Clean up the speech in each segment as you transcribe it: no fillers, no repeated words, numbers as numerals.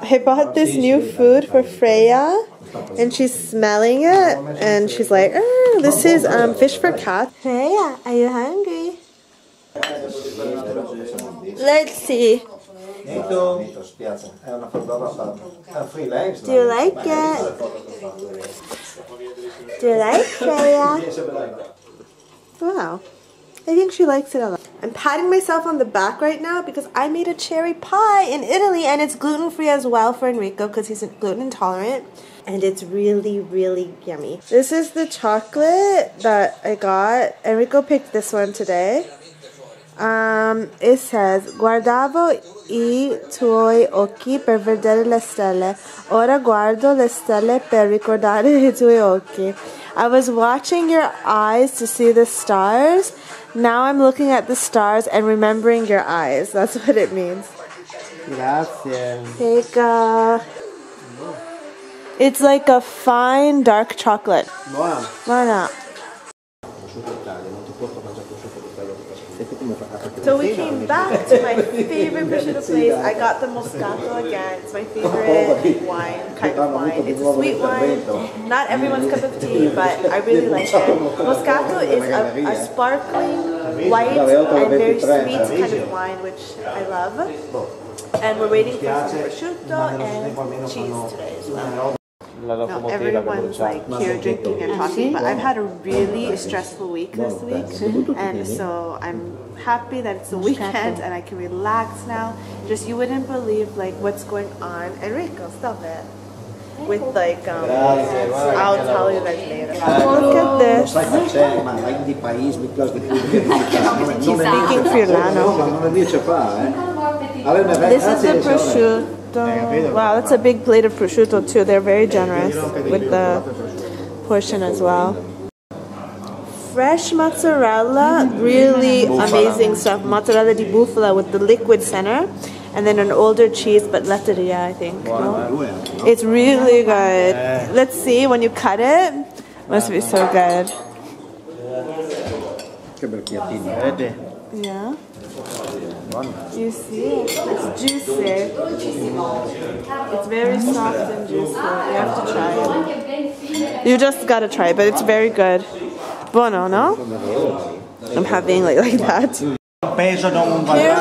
I bought this new food for Freyja, and she's smelling it, and she's like, oh, this is fish for cats. Freyja, are you hungry? Let's see. Do you like it? Do you like Freyja? Wow. I think she likes it a lot. I'm patting myself on the back right now because I made a cherry pie in Italy, and it's gluten-free as well for Enrico because he's gluten intolerant. And it's really, really yummy. This is the chocolate that I got. Enrico picked this one today. It says, guardavo I tuoi occhi per vedere le stelle. Ora guardo le stelle per ricordare I tuoi occhi. I was watching your eyes to see the stars. Now I'm looking at the stars and remembering your eyes. That's what it means. Grazie. Take a... It's like a fine dark chocolate. Buona. Buona. So we came back to my favorite prosciutto place. I got the Moscato again. It's my favorite wine, kind of wine. It's a sweet wine. Not everyone's cup of tea, but I really like it. Moscato is a sparkling, white, and very sweet kind of wine, which I love. And we're waiting for some prosciutto and cheese today as well. No, everyone's like here drinking and talking, but I've had a really stressful week this week, and so I'm happy that it's the weekend and I can relax now. Just, you wouldn't believe like what's going on. Enrico, stop it. With like, I'll tell you guys later. Look at this. Speaking Friulano. This is the prosciutto. Wow, that's a big plate of prosciutto too. They're very generous with the portion as well. Fresh mozzarella, really amazing stuff. Mozzarella di bufala with the liquid center, and then an older cheese, but letteria, I think. No? It's really good. Let's see when you cut it. Must be so good. Yeah. You see, it's juicy. It's very soft and juicy. You have to try it. You just gotta try it, but it's very good. Buono, no? I'm having like that. Here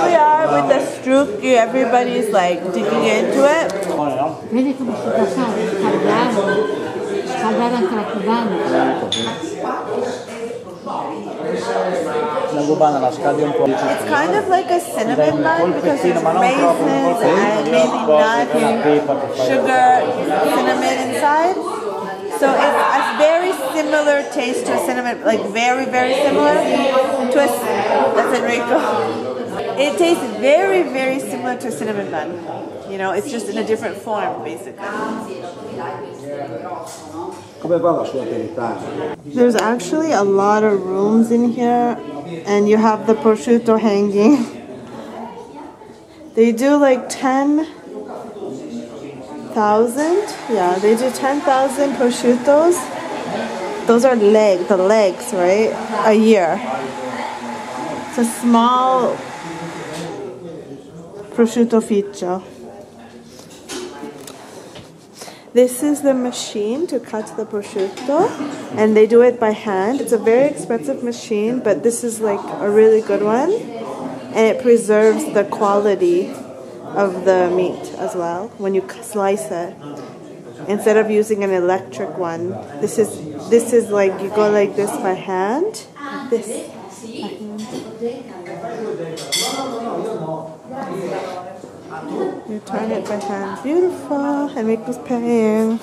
we are with the strucchi. Everybody's like digging into it. It's kind of like a cinnamon bun because there's raisins and maybe nuts, sugar, cinnamon inside. So it's a very similar taste to a cinnamon, like very, very similar to a, that's Enrico. It tastes very, very similar to a cinnamon bun. You know, it's just in a different form, basically. There's actually a lot of rooms in here, and you have the prosciutto hanging. They do like 10,000. Yeah, they do 10,000 prosciuttos. Those are the legs, right? A year. It's a small prosciutto ficcio. This is the machine to cut the prosciutto, and they do it by hand. It's a very expensive machine, but this is like a really good one, and it preserves the quality of the meat as well when you slice it. Instead of using an electric one, this is like you go like this by hand. This. You turn it by hand. Beautiful. Enrico's paying.